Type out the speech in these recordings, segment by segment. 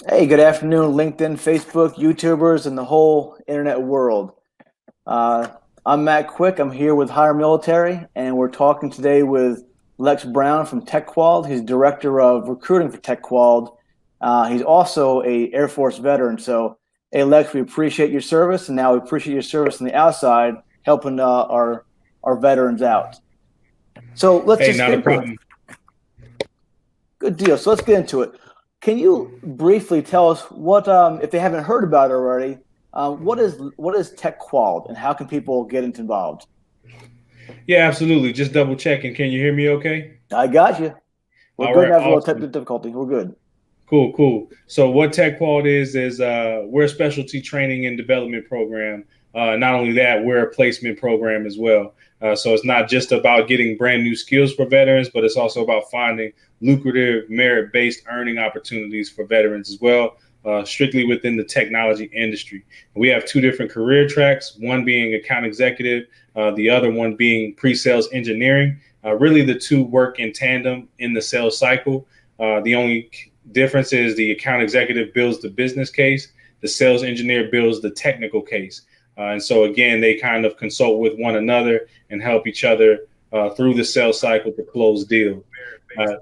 Hey, good afternoon, LinkedIn, Facebook, YouTubers, and the whole internet world. Uh, I'm Matt Quick. I'm here with HireMilitary, and we're talking today with Lex Brown from TechQual. He's director of recruiting for TechQual. He's also a Air Force veteran. So, hey, Lex, we appreciate your service, and now we appreciate your service on the outside, helping our veterans out. So let's Hey, just not get a into it. problem. Good deal. So let's get into it. Can you briefly tell us what, if they haven't heard about it already, what is Tech Qual and how can people get involved? Yeah, absolutely. Just double checking. Can you hear me okay? I got you. We're All good right, now. A little awesome. technical difficulty. We're good. Cool. So what TechQual is we're a specialty training and development program. Not only that, we're a placement program as well. So it's not just about getting brand new skills for veterans, but it's also about finding lucrative merit-based earning opportunities for veterans as well, strictly within the technology industry. We have two different career tracks, one being account executive, the other one being pre-sales engineering. Really, the two work in tandem in the sales cycle. The only difference is the account executive builds the business case, the sales engineer builds the technical case. And so, again, they kind of consult with one another and help each other through the sales cycle to close deal.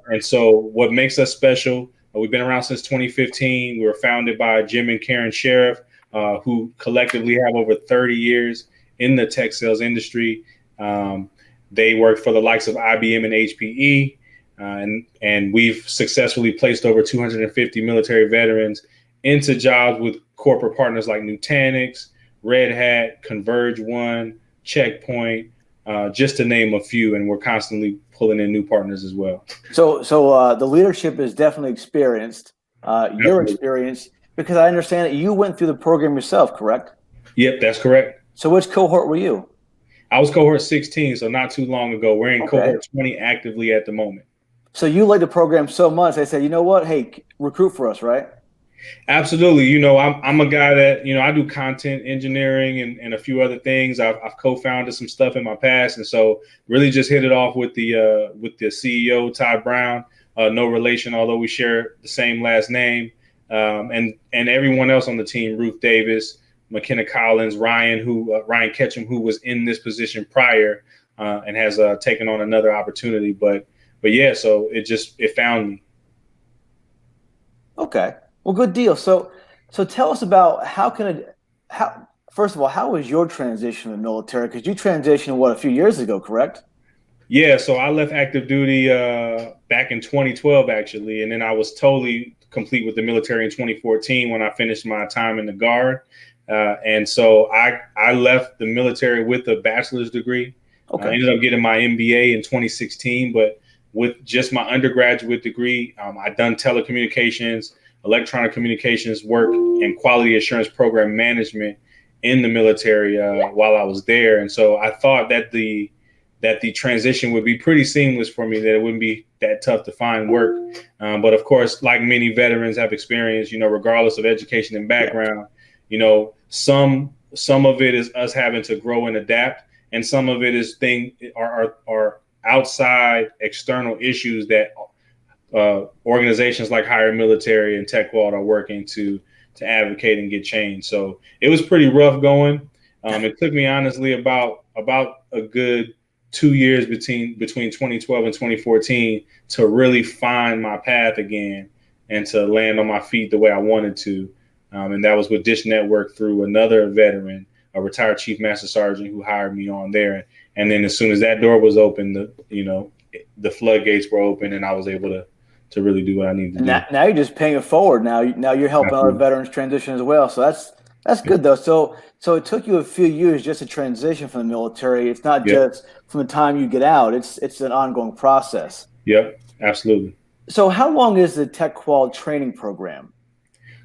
And so, what makes us special, we've been around since 2015. We were founded by Jim and Karen Sheriff, who collectively have over 30 years in the tech sales industry. They work for the likes of IBM and HPE. And we've successfully placed over 250 military veterans into jobs with corporate partners like Nutanix, Red Hat, Converge One, Checkpoint, just to name a few. And we're constantly pulling in new partners as well. So the leadership is definitely experienced. Your Absolutely. experience, because I understand that you went through the program yourself, correct? Yep, that's correct. So which cohort were you? I was cohort 16, so not too long ago. We're in Okay. cohort 20 actively at the moment. So you liked the program so much, they said, you know what? Hey, recruit for us, right? Absolutely. I'm a guy that, I do content engineering and a few other things. I've co-founded some stuff in my past. And so really just hit it off with the CEO, Todd Brown, no relation, although we share the same last name. And everyone else on the team, Ruth Davis, McKenna Collins, Ryan Ketchum, who was in this position prior and has taken on another opportunity. But yeah, so it found me. Okay. Well, good deal. So tell us about how first of all, how was your transition to the military? Because you transitioned a few years ago, correct? Yeah, so I left active duty back in 2012, actually, and then I was totally complete with the military in 2014 when I finished my time in the Guard. And so I left the military with a bachelor's degree. I Okay. ended up getting my MBA in 2016, but with just my undergraduate degree, I'd done telecommunications, electronic communications work, and quality assurance program management in the military while I was there. And so I thought that the transition would be pretty seamless for me, that it wouldn't be that tough to find work. But of course, like many veterans have experienced, regardless of education and Yeah. background, some of it is us having to grow and adapt, and some of it is are outside external issues that organizations like HireMilitary and TechWalt are working to advocate and get change. So it was pretty rough going. It took me honestly about a good 2 years between 2012 and 2014 to really find my path again and to land on my feet the way I wanted to. And that was with Dish Network through another veteran, a retired chief master sergeant who hired me on there. And then as soon as that door was open, the floodgates were open, and I was able to really do what I need to And do. now you're just paying it forward. Now you're helping other Absolutely. veterans transition as well. So that's Yep. good though. So it took you a few years just to transition from the military. It's not Yep. just from the time you get out. It's an ongoing process. Yep. Absolutely. So how long is the Tech Qual training program?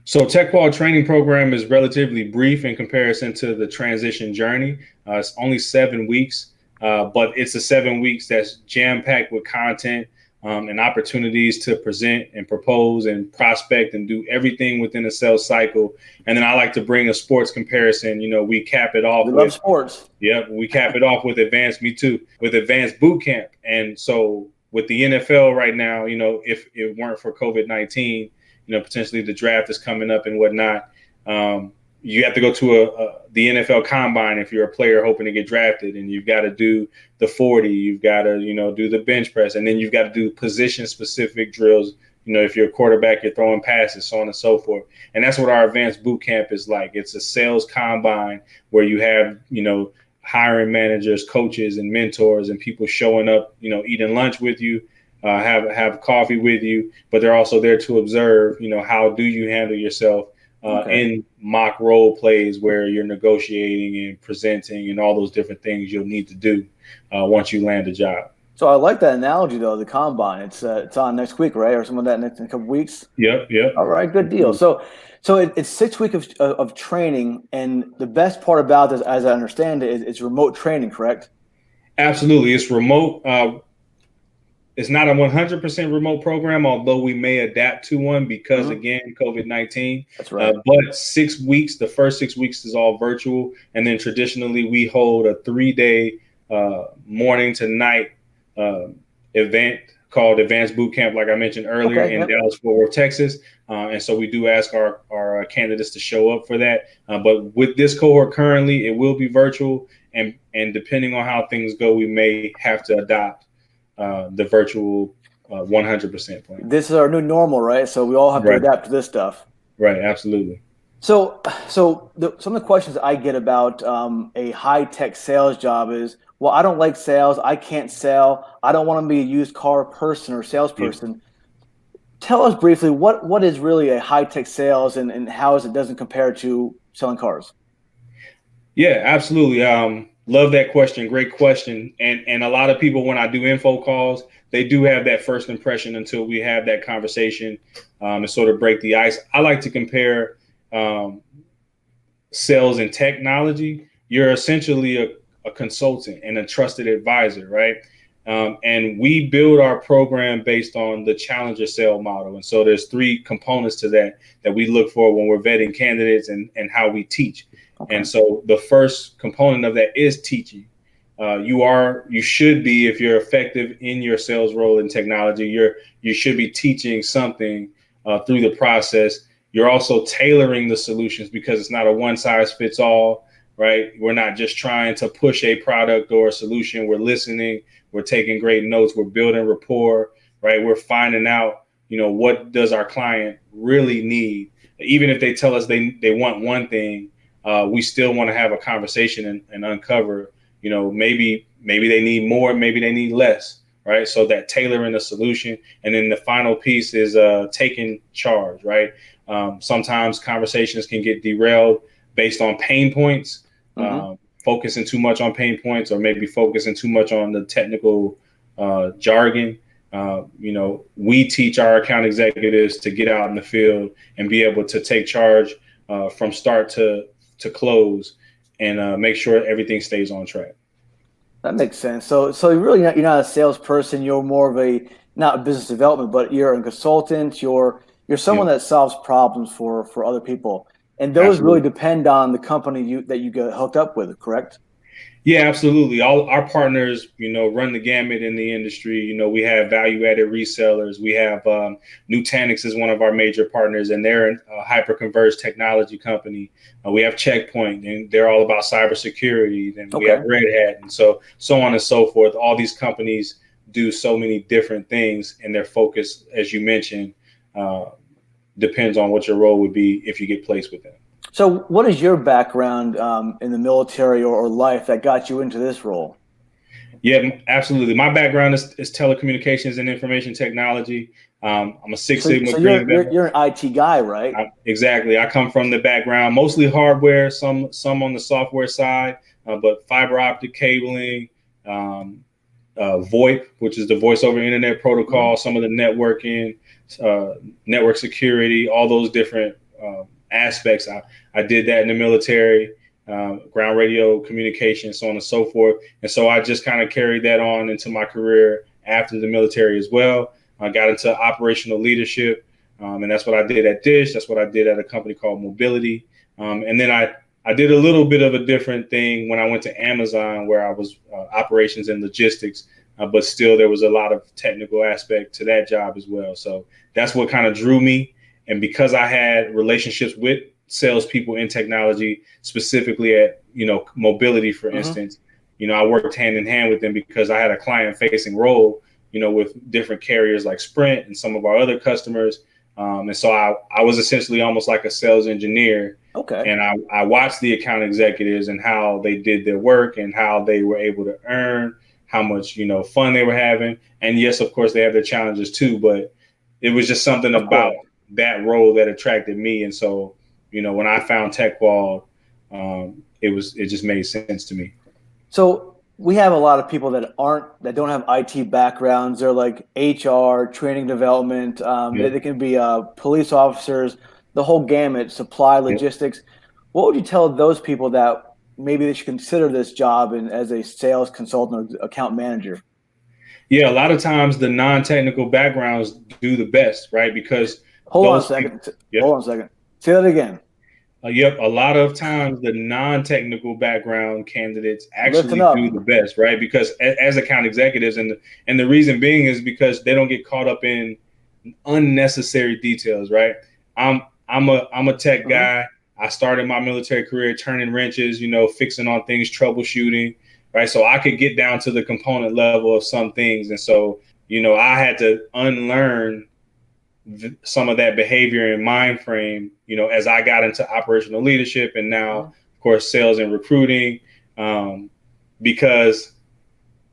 So TechQual training program is relatively brief in comparison to the transition journey. It's only 7 weeks, but it's a 7 weeks that's jam packed with content and opportunities to present and propose and prospect and do everything within a sales cycle. And then I like to bring a sports comparison. We cap it off We love with, sports. yeah, we cap it off with advanced boot camp. And so with the NFL right now, if it weren't for COVID-19, potentially the draft is coming up and whatnot. You have to go to the NFL Combine if you're a player hoping to get drafted, and you've got to do the 40. You've got to, do the bench press, and then you've got to do position-specific drills. If you're a quarterback, you're throwing passes, so on and so forth. And that's what our advanced boot camp is like. It's a sales combine where you have, hiring managers, coaches, and mentors, and people showing up, eating lunch with you, have coffee with you, but they're also there to observe, how do you handle yourself in mock role plays where you're negotiating and presenting and all those different things you'll need to do once you land a job. So I like that analogy, though, the combine. It's on next week, right, or some of that in a couple weeks. Yep. All right, good deal. So it's 6 weeks of training, and the best part about this, as I understand it, is it's remote training, correct? Absolutely, it's remote. It's not a 100% remote program, although we may adapt to one because, again, COVID-19. That's right. But 6 weeks, the first 6 weeks is all virtual. And then traditionally we hold a 3-day morning to night event called Advanced Boot Camp, like I mentioned earlier, in Dallas-Fort Worth, Texas. And so we do ask our candidates to show up for that. But with this cohort currently, it will be virtual. And depending on how things go, we may have to adopt the virtual 100% plan. This is our new normal, right? So we all have to adapt to this stuff. Right, absolutely. So some of the questions I get about a high-tech sales job is, well, I don't like sales. I can't sell. I don't want to be a used car person or salesperson. Yeah. Tell us briefly what is really a high-tech sales and how it doesn't compare to selling cars? Yeah, absolutely. Love that question. Great question. And a lot of people, when I do info calls, they do have that first impression until we have that conversation and sort of break the ice. I like to compare sales and technology. You're essentially a consultant and a trusted advisor, right? And we build our program based on the challenger sale model. And so there's 3 components to that we look for when we're vetting candidates and how we teach. Okay. And so the first component of that is teaching. You should be, if you're effective in your sales role in technology, you should be teaching something through the process. You're also tailoring the solutions because it's not a one size fits all, right? We're not just trying to push a product or a solution. We're listening. We're taking great notes. We're building rapport, right? We're finding out, what does our client really need? Even if they tell us they want one thing, we still want to have a conversation and uncover, maybe they need more, maybe they need less, right? So that tailoring the solution. And then the final piece is taking charge, right? Sometimes conversations can get derailed based on pain points, focusing too much on pain points or maybe focusing too much on the technical jargon. We teach our account executives to get out in the field and be able to take charge from start to close and make sure everything stays on track. That makes sense. So really you're not a salesperson. You're more of not business development, but you're a consultant. You're someone that solves problems for other people. And those really depend on the company that you get hooked up with, correct? Yeah, absolutely. All our partners, run the gamut in the industry. We have value-added resellers. We have Nutanix is one of our major partners, and they're a hyper-converged technology company. We have Checkpoint, and they're all about cybersecurity. And we have Red Hat, and so on and so forth. All these companies do so many different things, and their focus, as you mentioned, depends on what your role would be if you get placed with them. So what is your background in the military or life that got you into this role? Yeah, absolutely. My background is telecommunications and information technology. I'm a Six Sigma. So you're an IT guy, right? Exactly. I come from the background, mostly hardware, some on the software side, but fiber optic cabling, VoIP, which is the voice over internet protocol, some of the networking, network security, all those different aspects. I did that in the military, ground radio communication, so on and so forth. And so I just kind of carried that on into my career after the military as well. I got into operational leadership, and that's what I did at Dish. That's what I did at a company called Mobility. And then I did a little bit of a different thing when I went to Amazon, where I was operations and logistics, but still there was a lot of technical aspect to that job as well. So that's what kind of drew me. And because I had relationships with salespeople in technology, specifically at, mobility, for instance, I worked hand in hand with them because I had a client facing role, with different carriers like Sprint and some of our other customers. And so I was essentially almost like a sales engineer. Okay. And I watched the account executives and how they did their work and how they were able to earn, how much, fun they were having. And yes, of course, they have their challenges too, but it was just something about that role that attracted me. And so, when I found TechQual, it just made sense to me. So we have a lot of people that don't have IT backgrounds. They're like HR, training development. They can be police officers, the whole gamut, supply, logistics. What would you tell those people that maybe they should consider this job as a sales consultant or account manager? Yeah, a lot of times the non-technical backgrounds do the best, right? Because Hold on a second. Say that again. Yep, a lot of times the non-technical background candidates actually Listen up. do the best, right? Because as account executives, and the reason being is because they don't get caught up in unnecessary details, right? I'm a tech guy. I started my military career turning wrenches, fixing on things, troubleshooting, right? So I could get down to the component level of some things, and so I had to unlearn some of that behavior and mind frame, as I got into operational leadership and now, of course, sales and recruiting, because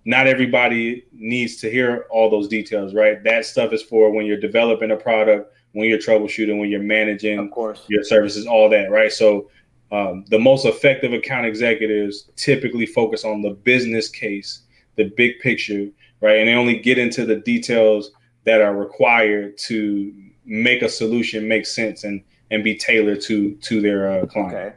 not everybody needs to hear all those details, right? That stuff is for when you're developing a product, when you're troubleshooting, when you're managing your services, all that, right? So the most effective account executives typically focus on the business case, the big picture, right? And they only get into the details that are required to make a solution make sense and be tailored to their client. Okay.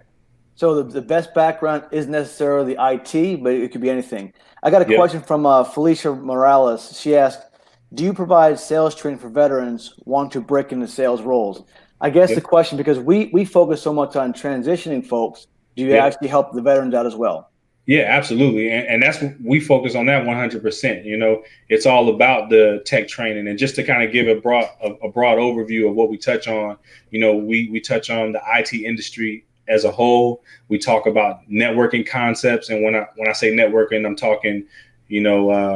So the best background isn't necessarily the IT, but it could be anything. I got a question from Felicia Morales. She asked, do you provide sales training for veterans wanting to break into sales roles? I guess the question, because we focus so much on transitioning folks, do you actually help the veterans out as well? Yeah, absolutely. And that's what we focus on, that 100%. It's all about the tech training. And just to kind of give a broad overview of what we touch on, we touch on the IT industry as a whole. We talk about networking concepts. And when I say networking, I'm talking, IPv6,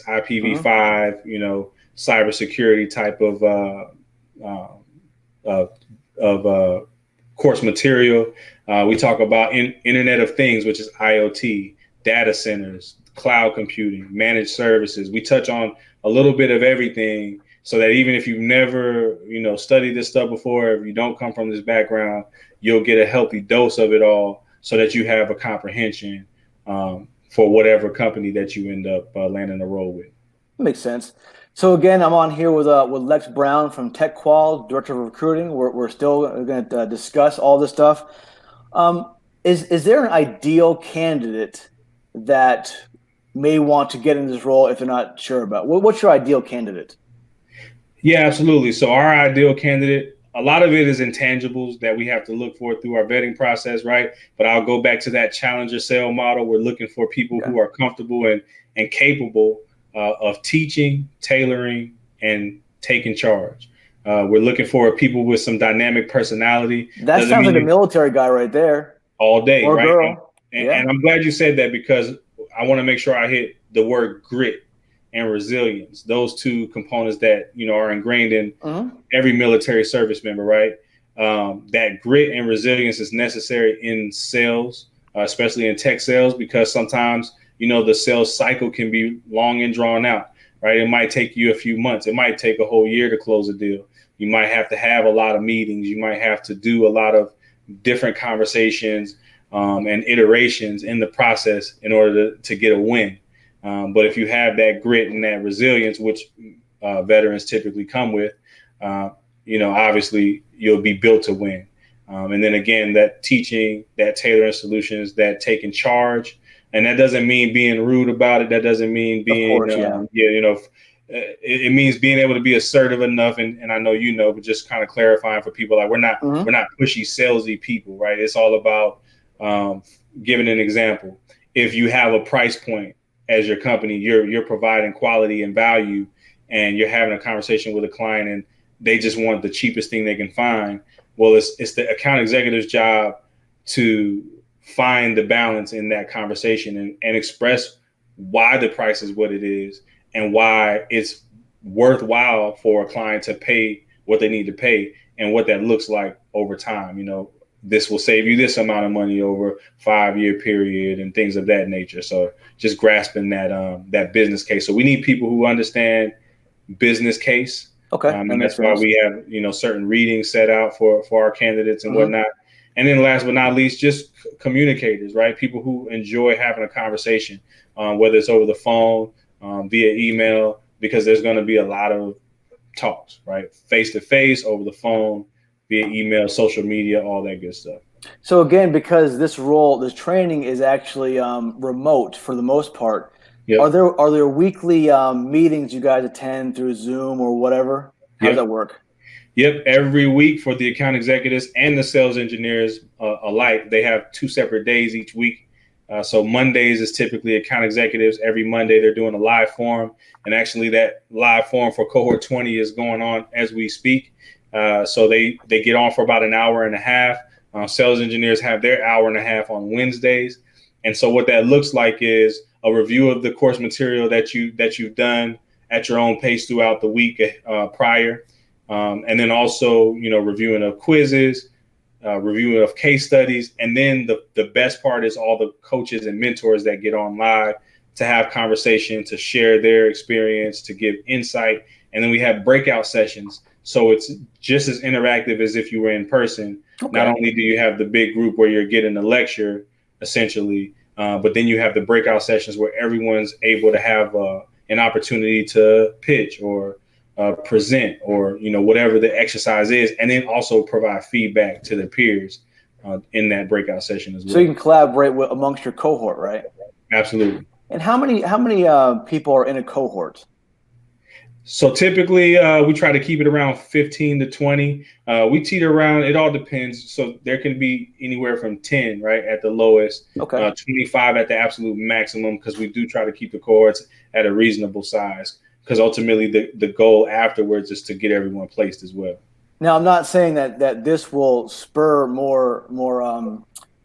IPv5, cybersecurity type of course material. We talk about Internet of Things, which is IoT, data centers, cloud computing, managed services. We touch on a little bit of everything so that even if you've never, studied this stuff before, if you don't come from this background, you'll get a healthy dose of it all so that you have a comprehension for whatever company that you end up landing a role with. Makes sense. So again, I'm on here with Lex Brown from TechQual, Director of Recruiting. We're still going to discuss all this stuff. Is there an ideal candidate that may want to get in this role if they're not sure about? What's your ideal candidate? Yeah, absolutely. So our ideal candidate, a lot of it is intangibles that we have to look for through our vetting process, right? But I'll go back to that challenger sale model. We're looking for people who are comfortable and capable of teaching, tailoring, and taking charge. We're looking for people with some dynamic personality. That sounds like a military guy right there. All day, or right? Girl. And I'm glad you said that because I want to make sure I hit the word grit and resilience. Those two components that, are ingrained in every military service member, right? That grit and resilience is necessary in sales, especially in tech sales, because sometimes, the sales cycle can be long and drawn out, right? It might take you a few months. It might take a whole year to close a deal. You might have to have a lot of meetings. You might have to do a lot of different conversations and iterations in the process in order to get a win. But if you have that grit and that resilience, which veterans typically come with, obviously you'll be built to win. And then again, that teaching, that tailoring solutions, that taking charge. And that doesn't mean being rude about it. That doesn't mean being, it means being able to be assertive enough. And I know, but just kind of clarifying for people, like we're not pushy, salesy people, right? It's all about giving an example. If you have a price point as your company, you're providing quality and value, and you're having a conversation with a client, and they just want the cheapest thing they can find. Well, it's the account executive's job to find the balance in that conversation and express why the price is what it is and why it's worthwhile for a client to pay what they need to pay and what that looks like over time. This will save you this amount of money over 5-year period and things of that nature. So just grasping that business case. So we need people who understand business case. Okay. And that's why we have, certain readings set out for our candidates and whatnot. And then last but not least, just communicators, right? People who enjoy having a conversation, whether it's over the phone, via email, because there's going to be a lot of talks, right? Face to face, over the phone, via email, social media, all that good stuff. So again, because this training is actually remote for the most part, yep. Are there weekly meetings you guys attend through Zoom or whatever? How does that work? Yep. Every week for the account executives and the sales engineers alike, they have 2 separate days each week. So Mondays is typically account executives. Every Monday they're doing a live forum. And actually that live forum for cohort 20 is going on as we speak. So they get on for about an hour and a half. Sales engineers have their hour and a half on Wednesdays. And so what that looks like is a review of the course material that you've done at your own pace throughout the week prior. And then also, reviewing of quizzes, reviewing of case studies. And then the best part is all the coaches and mentors that get on live to have conversation, to share their experience, to give insight. And then we have breakout sessions. So it's just as interactive as if you were in person. Okay. Not only do you have the big group where you're getting the lecture, essentially, but then you have the breakout sessions where everyone's able to have an opportunity to pitch or present or, whatever the exercise is, and then also provide feedback to their peers in that breakout session as well. So you can collaborate amongst your cohort, right? Absolutely. And how many people are in a cohort? So typically we try to keep it around 15 to 20. We teeter around, it all depends. So there can be anywhere from 10, right, at the lowest, 25 at the absolute maximum, because we do try to keep the cohorts at a reasonable size, because ultimately the goal afterwards is to get everyone placed as well. Now, I'm not saying that this will spur more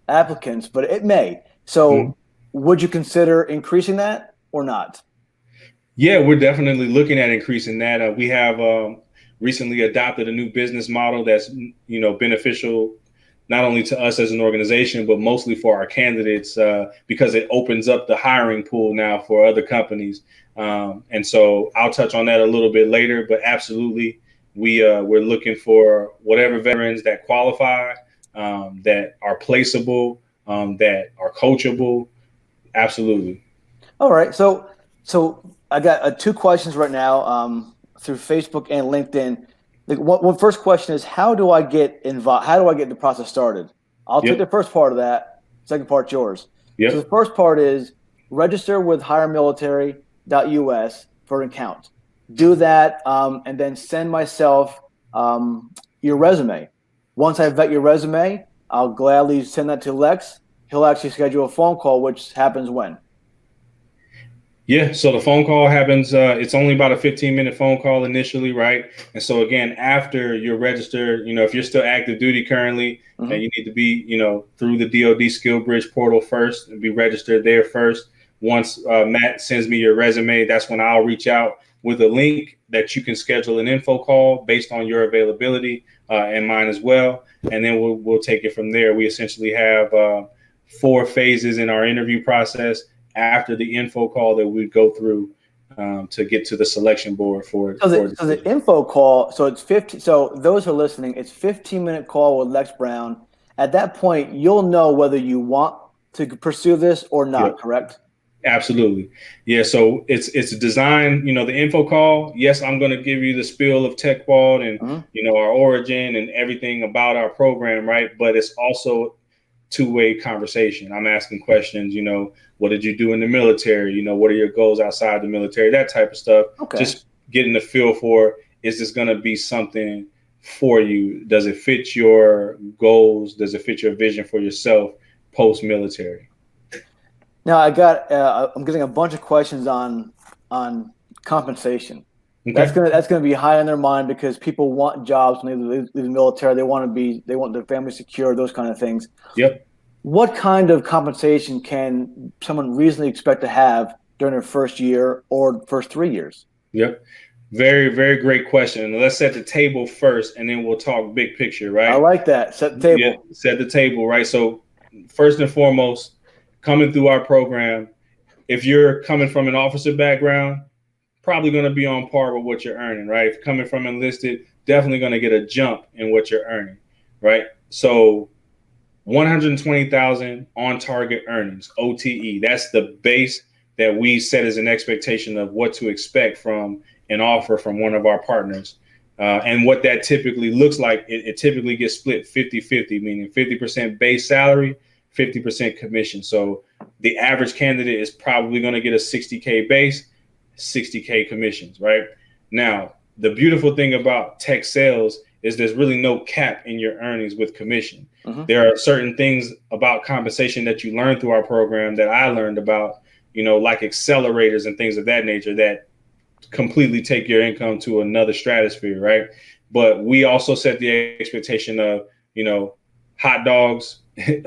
applicants, but it may. So would you consider increasing that or not? Yeah, we're definitely looking at increasing that. We have recently adopted a new business model that's, beneficial not only to us as an organization, but mostly for our candidates, because it opens up the hiring pool now for other companies. And so I'll touch on that a little bit later, but absolutely, we're looking for whatever veterans that qualify, that are placeable, that are coachable. Absolutely. All right. So I got 2 questions right now through Facebook and LinkedIn. One first question is, how do I get involved? How do I get the process started? I'll take the first part of that. Second part's yours. Yep. So the first part is register with HireMilitary.us for an account. Do that and then send myself your resume. Once I vet your resume, I'll gladly send that to Lex. He'll actually schedule a phone call, which happens when? Yeah, so the phone call happens, it's only about a 15-minute phone call initially, right? And so again, after you're registered, if you're still active duty currently, you need to be, through the DoD Skill Bridge portal first and be registered there first. Once Matt sends me your resume, that's when I'll reach out with a link that you can schedule an info call based on your availability and mine as well. And then we'll take it from there. We essentially have 4 phases in our interview process after the info call that we go through to get to the selection board for the info call. So it's 50. So those who are listening, it's 15-minute call with Lex Brown. At that point, you'll know whether you want to pursue this or not. Correct? Absolutely. Yeah. So it's designed, the info call. Yes, I'm going to give you the spiel of TechQuad and, our origin and everything about our program. Right. But it's also 2-way conversation. I'm asking questions, what did you do in the military? What are your goals outside the military? That type of stuff. Okay. Just getting the feel for, is this going to be something for you? Does it fit your goals? Does it fit your vision for yourself post-military? Now I'm getting a bunch of questions on compensation. That's Okay. gonna be high in their mind because people want jobs when they leave the military. They want their family secure, those kind of things. Yep. What kind of compensation can someone reasonably expect to have during their first year or first 3 years? Yep. Very, very great question. And let's set the table first, and then we'll talk big picture, I right? like that. Set the Yeah, table. set the table, right? So, first and foremost, coming through our program, if you're coming from an officer background, probably going to be on par with what you're earning, right? If you're coming from enlisted, definitely going to get a jump in what you're earning, right? So, 120,000 on target earnings, OTE. That's the base that we set as an expectation of what to expect from an offer from one of our partners. And what that typically looks like, it typically gets split 50-50, meaning 50% base salary, 50% commission. So the average candidate is probably going to get a 60K base, 60K commissions, right? Now, the beautiful thing about tech sales is there's really no cap in your earnings with commission. Mm-hmm. There are certain things about compensation that you learn through our program that I learned about, like accelerators and things of that nature that completely take your income to another stratosphere, right? But we also set the expectation of, hot dogs,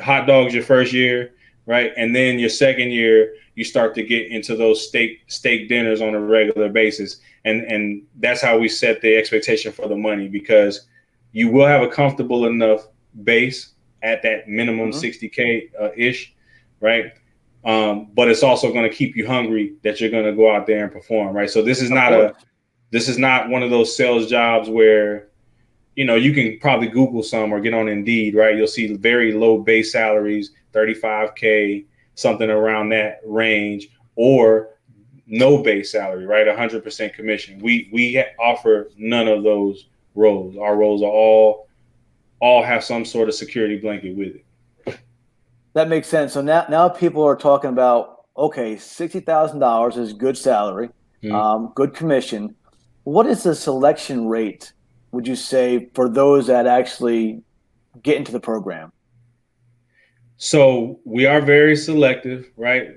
hot dogs your first year, right? And then your second year, you start to get into those steak dinners on a regular basis. And that's how we set the expectation for the money, because you will have a comfortable enough base at that minimum 60K ish, right? But it's also going to keep you hungry that you're going to go out there and perform, right? So this is not one of those sales jobs where, you can probably Google some or get on Indeed, right? You'll see very low base salaries, 35K, something around that range, or no base salary, right? 100% commission. We offer none of those roles. Our roles are all have some sort of security blanket with it. That makes sense. So now people are talking about, okay, $60,000 is good salary, good commission. What is the selection rate, would you say, for those that actually get into the program? So we are very selective, right?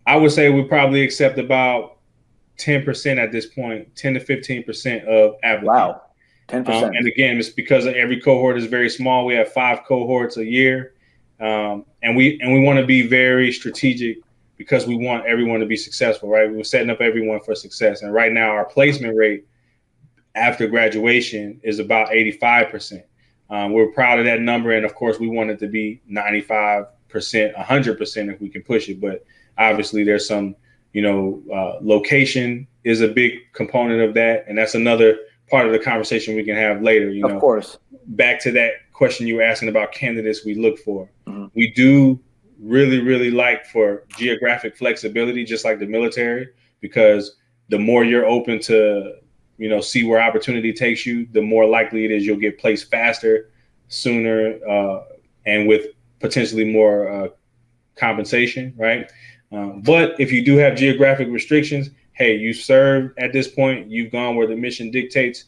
I would say we probably accept about 10% at this point, 10 to 15% of applicants. Wow, 10%. And again, it's because every cohort is very small. We have 5 cohorts a year, and we want to be very strategic because we want everyone to be successful, right? We're setting up everyone for success. And right now, our placement rate after graduation is about 85%. We're proud of that number, and of course, we want it to be 95%, 100% if we can push it. But obviously, there's some, location is a big component of that, and that's another part of the conversation we can have later. Of course. Back to that question you were asking about candidates we look for. Mm-hmm. We do really, really like for geographic flexibility, just like the military, because the more you're open to, see where opportunity takes you, the more likely it is you'll get placed faster, sooner, and with potentially more compensation, right? But if you do have geographic restrictions, hey, you served at this point, you've gone where the mission dictates,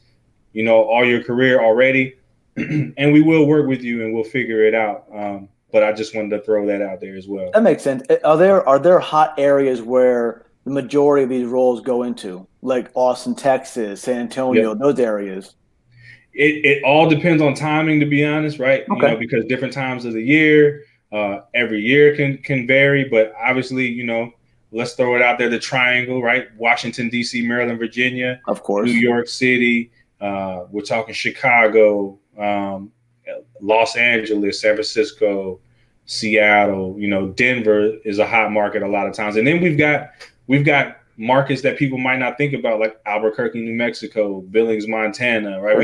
all your career already, and we will work with you and we'll figure it out. But I just wanted to throw that out there as well. That makes sense. Are there hot areas where the majority of these roles go into, like Austin, Texas, San Antonio, those areas? It all depends on timing, to be honest, right? Okay. Because different times of the year, every year can vary, but obviously, let's throw it out there, the triangle, right? Washington, D.C., Maryland, Virginia, of course, New York City, we're talking Chicago, Los Angeles, San Francisco, Seattle, Denver is a hot market a lot of times. And then we've got markets that people might not think about, like Albuquerque, New Mexico, Billings, Montana, right?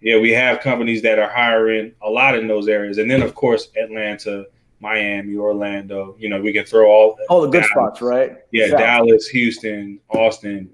We have companies that are hiring a lot in those areas. And then of course, Atlanta, Miami, Orlando, we can throw all the good spots, right? Yeah. South. Dallas, Houston, Austin.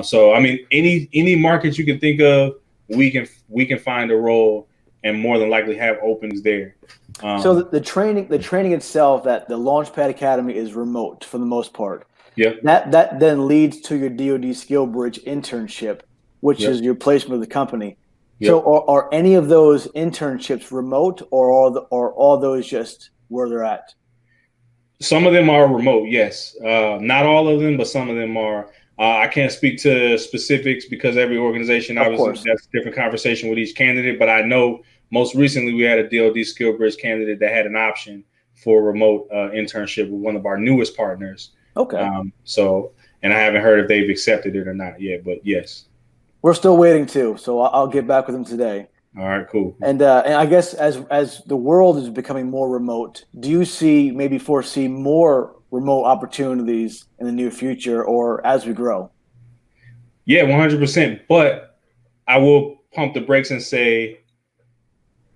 So, I mean, any market you can think of, we can find a role and more than likely have openings there. So the training itself, that the Launchpad Academy is remote for the most part. Yeah. That then leads to your DoD Skill Bridge internship, which is your placement with the company. Yep. So are any of those internships remote, or are all those just where they're at? Some of them are remote, yes. Not all of them, but some of them are. I can't speak to specifics because every organization, Of obviously, course. that's a different conversation with each candidate. But I know most recently we had a DoD Skill Bridge candidate that had an option for a remote internship with one of our newest partners. Okay. And I haven't heard if they've accepted it or not yet. But yes. We're still waiting too, so I'll get back with them today. All right, cool. And I guess as the world is becoming more remote, do you foresee more remote opportunities in the near future or as we grow? Yeah, 100%. But I will pump the brakes and say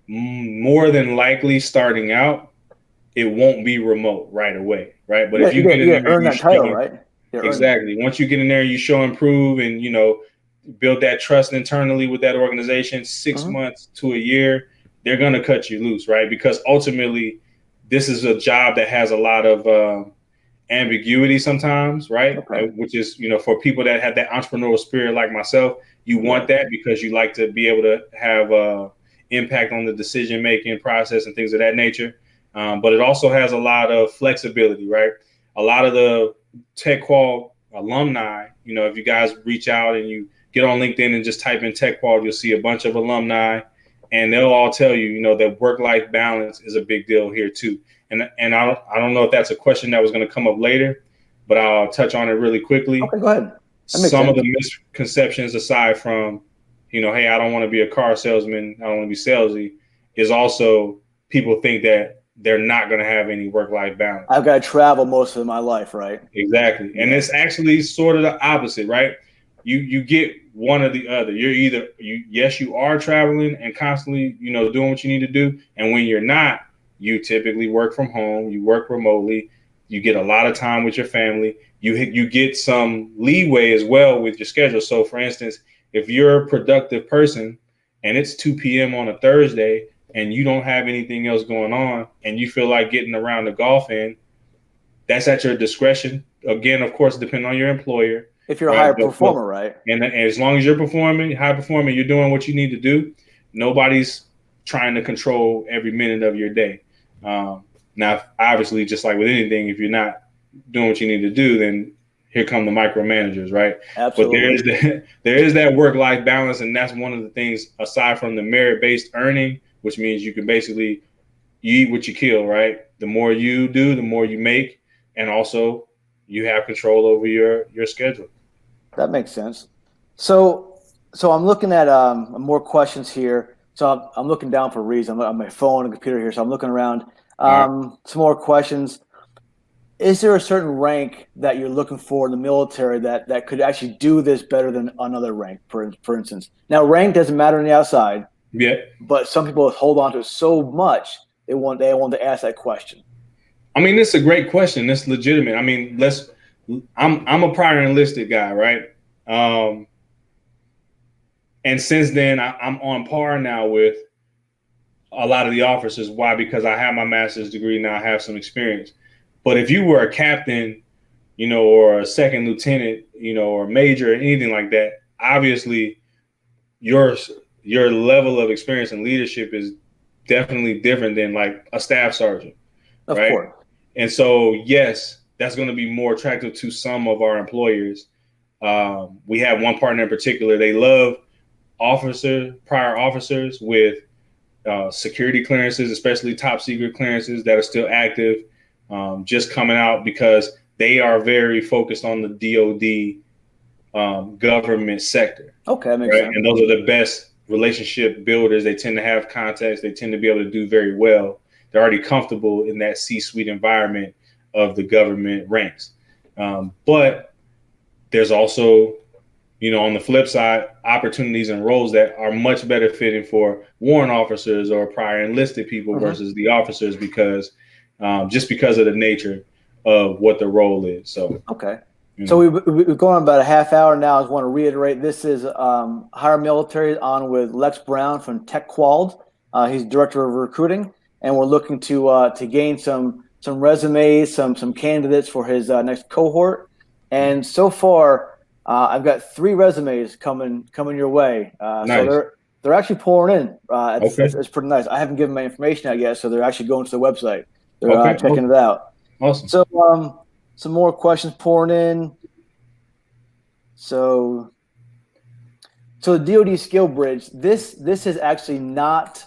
more than likely starting out, it won't be remote right away, right? But if you get in there earn and you that title, show right? exactly, once you get in there, you show and prove, and build that trust internally with that organization. 6 months to a year, they're gonna cut you loose, right? Because ultimately, this is a job that has a lot of ambiguity sometimes, right? Okay. Which is, for people that have that entrepreneurial spirit like myself, you want that because you like to be able to have impact on the decision making process and things of that nature. But it also has a lot of flexibility, right? A lot of the tech qual alumni, if you guys reach out and you get on LinkedIn and just type in tech qual, you'll see a bunch of alumni, and they'll all tell you, that work-life balance is a big deal here too. And I don't know if that's a question that was going to come up later, but I'll touch on it really quickly. Okay, go ahead. Some of the misconceptions, aside from, hey, I don't want to be a car salesman, I don't want to be salesy, is also people think that they're not going to have any work-life balance. I've got to travel most of my life, right? Exactly. And it's actually sort of the opposite, right? You get one or the other. You're either you are traveling and constantly, doing what you need to do. And when you're not, you typically work from home, you work remotely, you get a lot of time with your family. You get some leeway as well with your schedule. So for instance, if you're a productive person and it's 2 p.m. on a Thursday and you don't have anything else going on and you feel like getting around the golf in, that's at your discretion. Again, of course, depending on your employer. If you're a higher performer, right? And as long as you're high performing, you're doing what you need to do. Nobody's trying to control every minute of your day. Now, obviously, just like with anything, if you're not doing what you need to do, then here come the micromanagers, right? Absolutely. But there is that work-life balance, and that's one of the things aside from the merit-based earning, which means you can basically you eat what you kill, right? The more you do, the more you make, and also you have control over your schedule. That makes sense. So I'm looking at more questions here. So I'm looking down for a reason. I'm on my phone and computer here, so I'm looking around. Some more questions. Is there a certain rank that you're looking for in the military that could actually do this better than another rank, for instance? Now, rank doesn't matter on the outside. Yeah. But some people hold on to it so much they want to ask that question. I mean, it's a great question. It's legitimate. I mean, I'm a prior enlisted guy, right? And since then, I'm on par now with a lot of the officers. Why? Because I have my master's degree now. I have some experience. But if you were a captain, or a second lieutenant, or major, or anything like that, obviously your level of experience and leadership is definitely different than like a staff sergeant, of right? Course. And so, yes, that's going to be more attractive to some of our employers. We have one partner in particular. They love prior officers with security clearances, especially top secret clearances that are still active, just coming out because they are very focused on the DoD government sector. Okay, that makes sense. And those are the best relationship builders. They tend to have contacts. They tend to be able to do very well. They're already comfortable in that C-suite environment of the government ranks. But there's also, on the flip side, opportunities and roles that are much better fitting for warrant officers or prior enlisted people versus the officers because of the nature of what the role is. So, okay. So we've gone about a half hour now. I just want to reiterate, this is HireMilitary on with Lex Brown from TechQual. He's director of recruiting, and we're looking to gain some resumes, some candidates for his next cohort. And so far, I've got 3 resumes coming your way. Nice. So they're actually pouring in. It's pretty nice. I haven't given my information out yet, so they're actually going to the website. They're checking it out. Awesome. So some more questions pouring in. So the DoD skill bridge, this is actually not.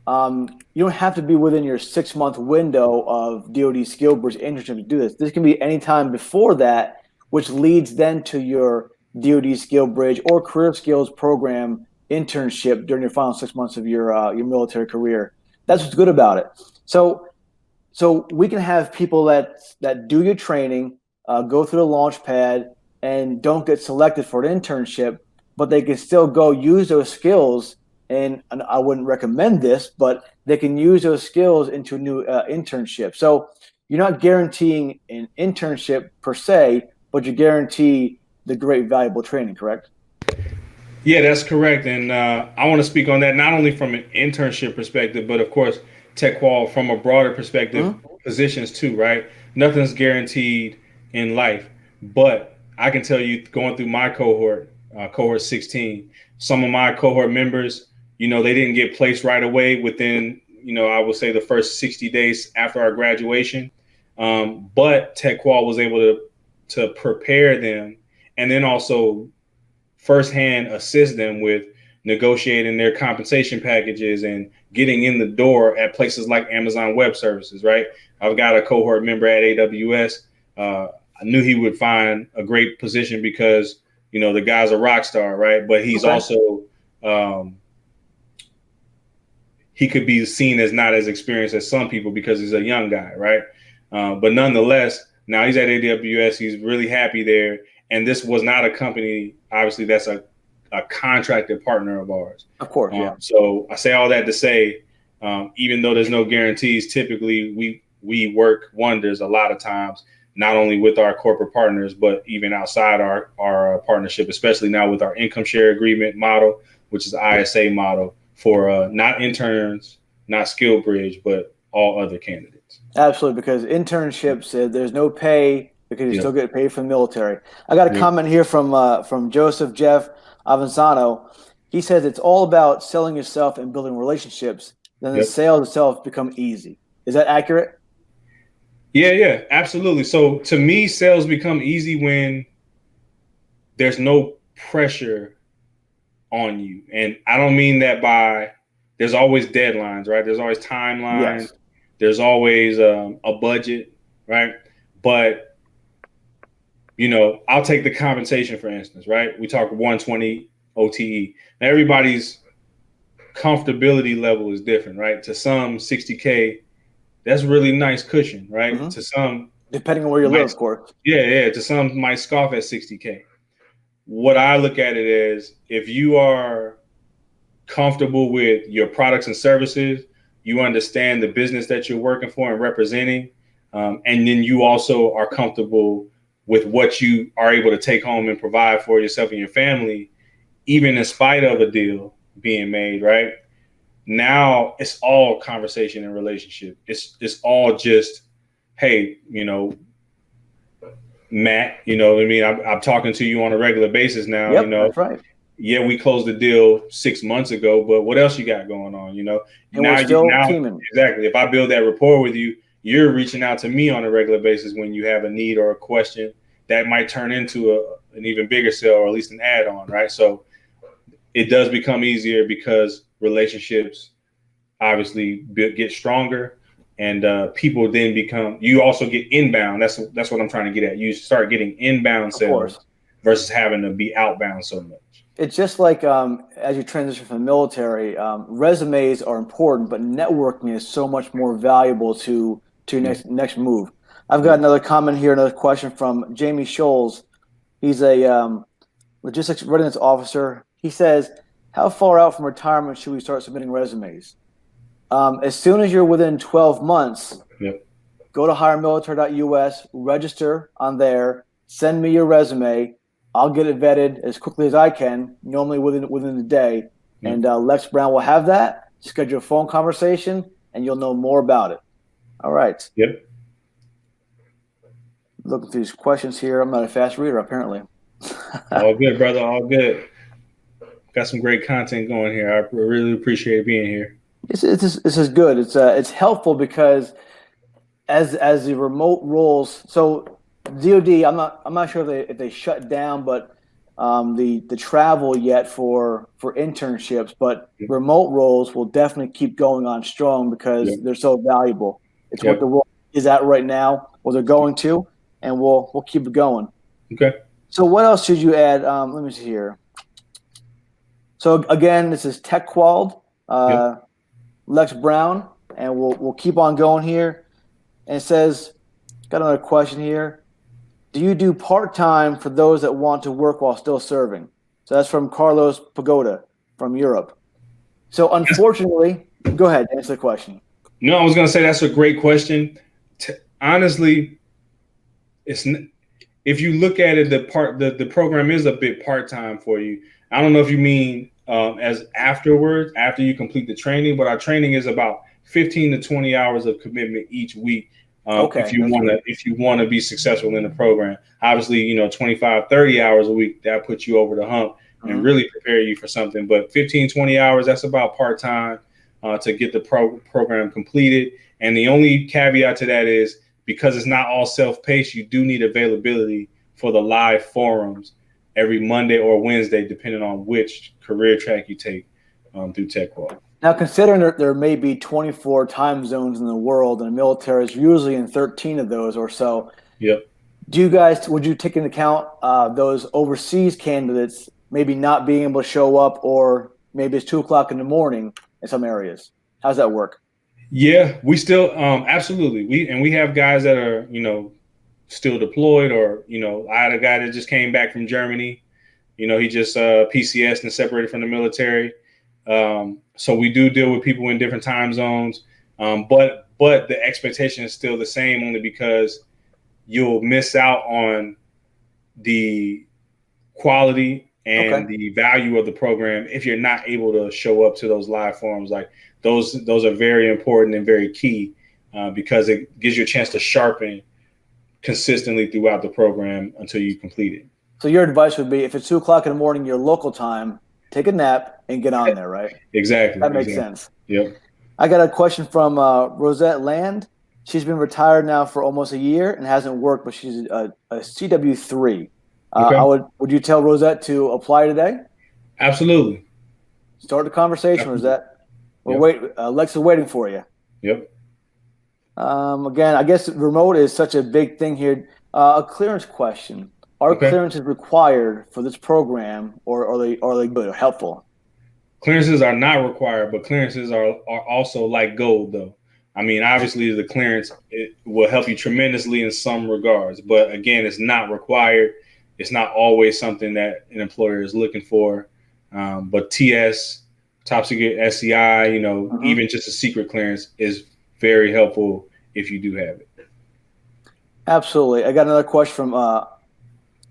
You don't have to be within your 6-month window of DoD skill bridge internship to do this. This can be any time before that, which leads then to your DoD skill bridge or career skills program internship during your final 6 months of your military career. That's what's good about it. So we can have people that do your training, go through the launch pad, and don't get selected for an internship, but they can still go use those skills. And I wouldn't recommend this, but they can use those skills into a new internship. So you're not guaranteeing an internship per se, but you guarantee the great valuable training, correct? Yeah, that's correct. And I want to speak on that not only from an internship perspective, but of course, tech qual from a broader perspective, positions too, right? Nothing's guaranteed in life. But I can tell you, going through my cohort, cohort 16, some of my cohort members, they didn't get placed right away within, I would say the first 60 days after our graduation. But tech qual was able to prepare them and then also firsthand assist them with negotiating their compensation packages and getting in the door at places like Amazon Web Services, right? I've got a cohort member at AWS. I knew he would find a great position because, the guy's a rock star, right? But he's also, he could be seen as not as experienced as some people because he's a young guy, right? But nonetheless, now he's at AWS. He's really happy there. And this was not a company, obviously, that's a contracted partner of ours. Of course, yeah. So I say all that to say, even though there's no guarantees, typically we work wonders a lot of times, not only with our corporate partners, but even outside our partnership, especially now with our income share agreement model, which is the ISA model for not interns, not skill bridge, but all other candidates. Absolutely, because internships, there's no pay because you still get paid from the military. I got a comment here from Joseph Jeff Avanzano. He says it's all about selling yourself and building relationships. Then the sales itself become easy. Is that accurate? Yeah, absolutely. So to me, sales become easy when there's no pressure on you. And I don't mean that by there's always deadlines, right? There's always timelines. Yes. There's always a budget, right? But, I'll take the compensation, for instance, right? We talk 120 OTE. Now, everybody's comfortability level is different, right? To some, 60K, that's really nice cushion, right? To some, depending on where you live, of course. Yeah. To some might scoff at 60K. What I look at it is if you are comfortable with your products and services, you understand the business that you're working for and representing, and then you also are comfortable with what you are able to take home and provide for yourself and your family, even in spite of a deal being made, right? Now it's all conversation and relationship. It's all just, hey, Matt, what I mean? I'm talking to you on a regular basis now. Yep, that's right. Yeah, we closed the deal 6 months ago, but what else you got going on? And we're still teaming. Exactly. If I build that rapport with you, you're reaching out to me on a regular basis when you have a need or a question that might turn into an even bigger sale or at least an add-on, right? So it does become easier because relationships obviously get stronger, and people then you also get inbound. That's what I'm trying to get at. You start getting inbound sales versus having to be outbound so much. It's just like as you transition from the military, resumes are important, but networking is so much more valuable to your next move. I've got another comment here, another question from Jamie Scholes. He's a logistics readiness officer. He says, how far out from retirement should we start submitting resumes? As soon as you're within 12 months, go to HireMilitary.us, register on there, send me your resume. I'll get it vetted as quickly as I can, normally within the day. And Lex Brown will have that, schedule a phone conversation, and you'll know more about it. All right. Yep. Looking through these questions here. I'm not a fast reader, apparently. All good, brother. All good. Got some great content going here. I really appreciate being here. This is good. It's helpful because as the remote roles. So DoD, I'm not sure if they shut down, but the travel yet for internships, but remote roles will definitely keep going on strong because they're so valuable. It's what the world is at right now, what they're going to, and we'll keep it going. Okay. So what else should you add? Let me see here. So again, this is TechQual, Lex Brown, and we'll keep on going here. And it says, got another question here. Do you do part-time for those that want to work while still serving? So that's from Carlos Pagoda from Europe. So unfortunately, go ahead, answer the question. No, I was going to say that's a great question. Honestly, if you look at it, the program is a bit part-time for you. I don't know if you mean as afterwards, after you complete the training, but our training is about 15 to 20 hours of commitment each week. If you want to be successful in the program, obviously, 25, 30 hours a week, that puts you over the hump and really prepare you for something. But 15, 20 hours, that's about part-time to get the program completed. And the only caveat to that is because it's not all self-paced, you do need availability for the live forums every Monday or Wednesday, depending on which career track you take through TechQual. Now, considering there may be 24 time zones in the world, and the military is usually in 13 of those or so. Yep. Would you take into account those overseas candidates maybe not being able to show up, or maybe it's 2:00 in the morning in some areas? How's that work? Yeah, we still absolutely. We have guys that are still deployed, or I had a guy that just came back from Germany. He just PCS and separated from the military. So we do deal with people in different time zones, but the expectation is still the same, only because you'll miss out on the quality and the value of the program if you're not able to show up to those live forums. Like those are very important and very key because it gives you a chance to sharpen consistently throughout the program until you complete it. So your advice would be, if it's 2:00 in the morning, your local time, take a nap and get on there, right? Exactly. That makes sense. Yep. I got a question from Rosette Land. She's been retired now for almost a year and hasn't worked, but she's a CW3. Would you tell Rosette to apply today? Absolutely. Start the conversation, Rosette. Lex is waiting for you. Yep. Again, I guess remote is such a big thing here. A clearance question. Are clearances required for this program, or are they good or helpful? Clearances are not required, but clearances are also like gold, though. I mean, obviously, the clearance, it will help you tremendously in some regards, but again, it's not required. It's not always something that an employer is looking for. But TS, top secret SCI, even just a secret clearance is very helpful if you do have it. Absolutely. I got another question from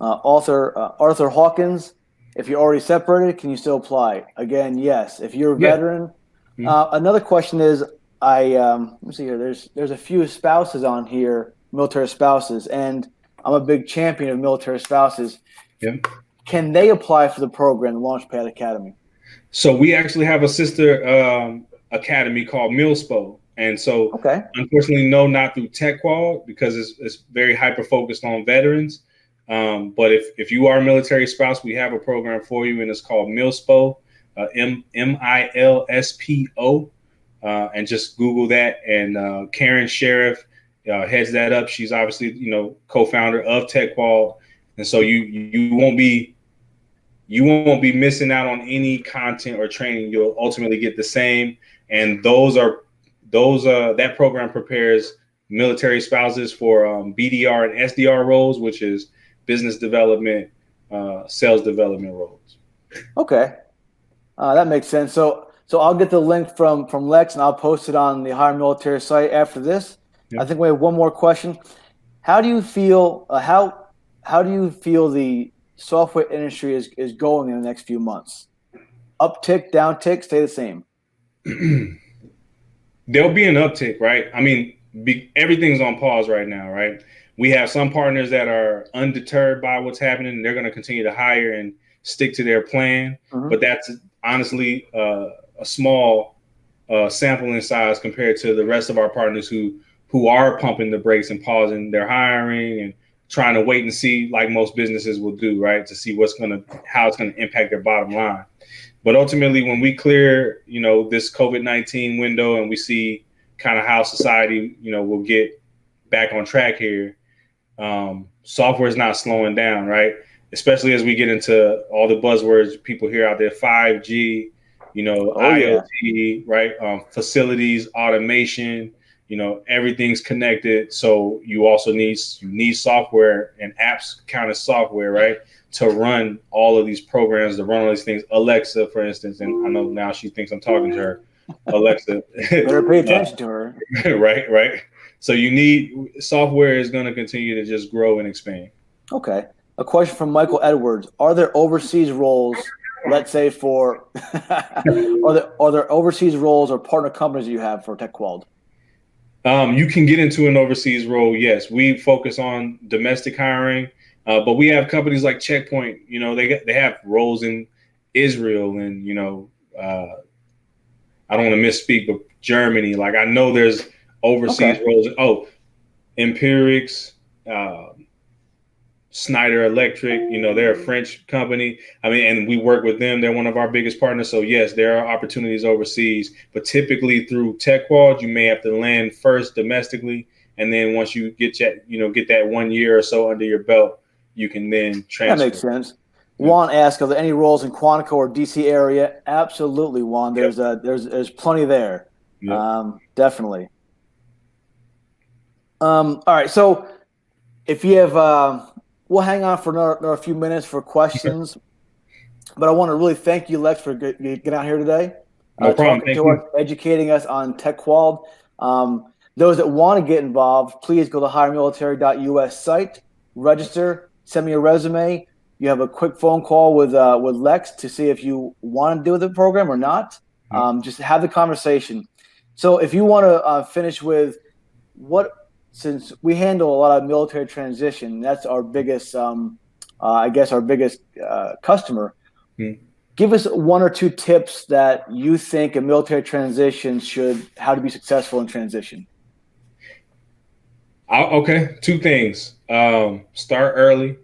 Arthur Hawkins. If you're already separated, can you still apply? Again, yes. If you're a veteran. Another question is, let me see here. There's a few spouses on here, military spouses, and I'm a big champion of military spouses. Yep. Can they apply for the program, the Launchpad Academy? So we actually have a sister academy called MilSpo. And so unfortunately, no, not through TechQual, because it's very hyper focused on veterans. But if you are a military spouse, we have a program for you, and it's called MilSpo, MILSPO, and just Google that. And Karen Sheriff heads that up. She's obviously co-founder of TechQual, and so you won't be missing out on any content or training. You'll ultimately get the same. And that program prepares military spouses for BDR and SDR roles, which is business development, sales development roles. Okay, that makes sense. So I'll get the link from Lex, and I'll post it on the HireMilitary site after this. Yep. I think we have one more question. How do you feel? How do you feel the software industry is going in the next few months? Uptick, downtick, stay the same? There'll be an uptick, right? I mean, everything's on pause right now, right? We have some partners that are undeterred by what's happening, and they're going to continue to hire and stick to their plan. But that's honestly a small sampling size compared to the rest of our partners who are pumping the brakes and pausing their hiring and trying to wait and see, like most businesses will do, right? To see how it's gonna impact their bottom line. But ultimately, when we clear, this COVID-19 window and we see kind of how society, will get back on track here, software is not slowing down, right? Especially as we get into all the buzzwords people hear out there, 5G, IoT, right? Facilities, automation, everything's connected. So you also need software, and apps count as software, right? To run all of these programs, to run all these things. Alexa, for instance, and I know now she thinks I'm talking to her. Alexa. Better pay attention to her. Right. So you need software is going to continue to just grow and expand. Okay. A question from Michael Edwards. Are there overseas roles, let's say for, are there overseas roles or partner companies that you have for TechQual? You can get into an overseas role. Yes, we focus on domestic hiring, but we have companies like Checkpoint. They have roles in Israel and I don't want to misspeak, but Germany. Like I know there's overseas roles. Oh, Empirics, Snyder Electric. They're a French company. And we work with them. They're one of our biggest partners. So yes, there are opportunities overseas, but typically through TechQual, you may have to land first domestically, and then once you get that 1 year or so under your belt, you can then transfer. That makes sense. Juan asked, are there any roles in Quantico or DC area? Absolutely, Juan. There's plenty there. Yep. Definitely. All right. So if you have, we'll hang on for another few minutes for questions, but I want to really thank you, Lex, for getting out here today. No problem. Thank you. Educating us on TechQual. Those that want to get involved, please go to HireMilitary.us site, register, send me a resume. You have a quick phone call with Lex to see if you want to do the program or not. Just have the conversation. So if you want to finish with since we handle a lot of military transition, that's our biggest, customer. Give us one or two tips that you think a military transition how to be successful in transition. Okay, two things. Start early,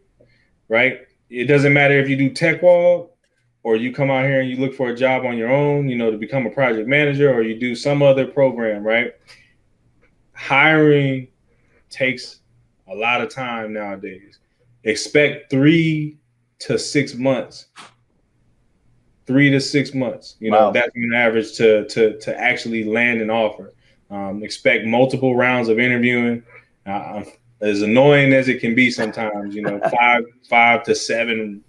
right? It doesn't matter if you do TechQual or you come out here and you look for a job on your own, to become a project manager, or you do some other program, right? Hiring takes a lot of time nowadays. Expect 3 to 6 months. 3 to 6 months. Wow. That's an average to actually land an offer. Expect multiple rounds of interviewing. As annoying as it can be sometimes, 5 to 7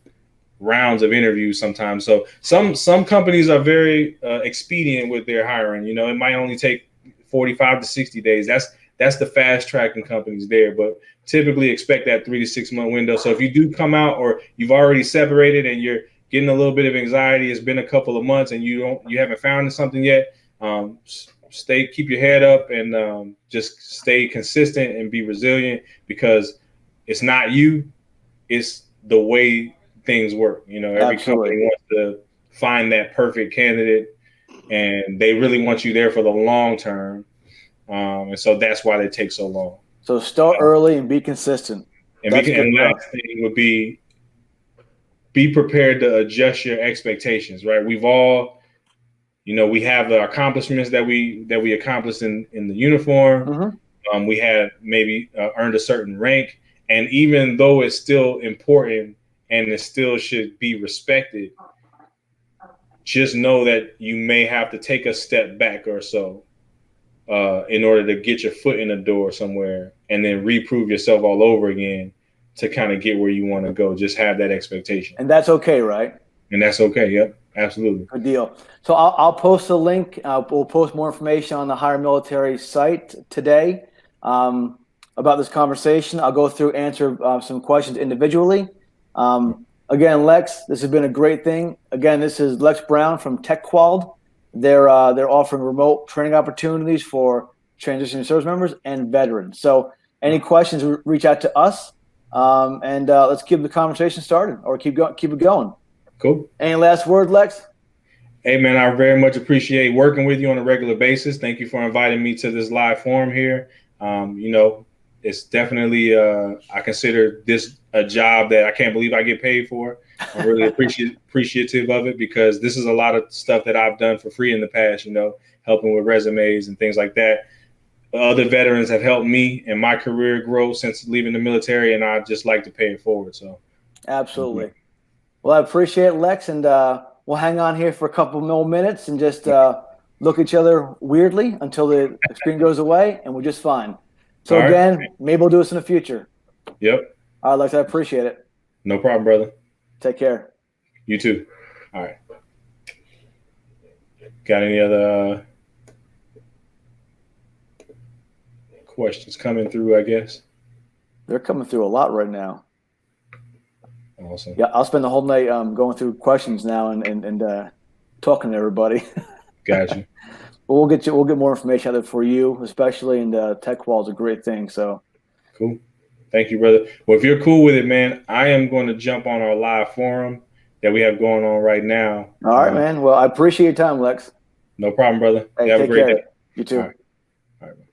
rounds of interviews sometimes. So some companies are very expedient with their hiring. It might only take 45 to 60 days. That's the fast tracking companies there, but typically expect that 3 to 6 month window. So if you do come out or you've already separated and you're getting a little bit of anxiety, it's been a couple of months and you haven't found something yet, keep your head up and just stay consistent and be resilient, because it's not you, it's the way things work. Every company wants to find that perfect candidate, and they really want you there for the long term. And so that's why they take so long. So start early and be consistent. And last thing would be prepared to adjust your expectations, right? We've all, we have the accomplishments that we accomplished in the uniform. We had maybe earned a certain rank, and even though it's still important and it still should be respected, just know that you may have to take a step back or so in order to get your foot in the door somewhere, and then reprove yourself all over again to kind of get where you want to go. Just have that expectation. And that's okay, right? And that's okay. Yep. Absolutely. Good deal. So I'll post a link. We'll post more information on the HireMilitary site today about this conversation. I'll go through, answer some questions individually. Again, Lex, this has been a great thing. Again, this is Lex Brown from TechQual. They're offering remote training opportunities for transitioning service members and veterans. So any questions, reach out to us, and let's keep the conversation started, or keep it going. Cool. Any last word, Lex? Hey, man, I very much appreciate working with you on a regular basis. Thank you for inviting me to this live forum here. It's definitely I consider this a job that I can't believe I get paid for. I'm really appreciative of it, because this is a lot of stuff that I've done for free in the past, helping with resumes and things like that. Other veterans have helped me in my career grow since leaving the military, and I just like to pay it forward. So Absolutely. Well, I appreciate it, Lex, and we'll hang on here for a couple more minutes and just look at each other weirdly until the screen goes away, and we're just fine. So all right. again, maybe we'll do this in the future. Yep. All right, Lex, I appreciate it. No problem, brother. Take care. You too. All right. Got any other questions coming through, I guess? They're coming through a lot right now. Awesome. Yeah, I'll spend the whole night going through questions now and talking to everybody. Got you. But we'll get more information out there for you, especially, and TechQual is a great thing. So cool. Thank you, brother. Well, if you're cool with it, man, I am going to jump on our live forum that we have going on right now. All right, man. Well, I appreciate your time, Lex. No problem, brother. Hey, you have a great day. You too. All right. All right.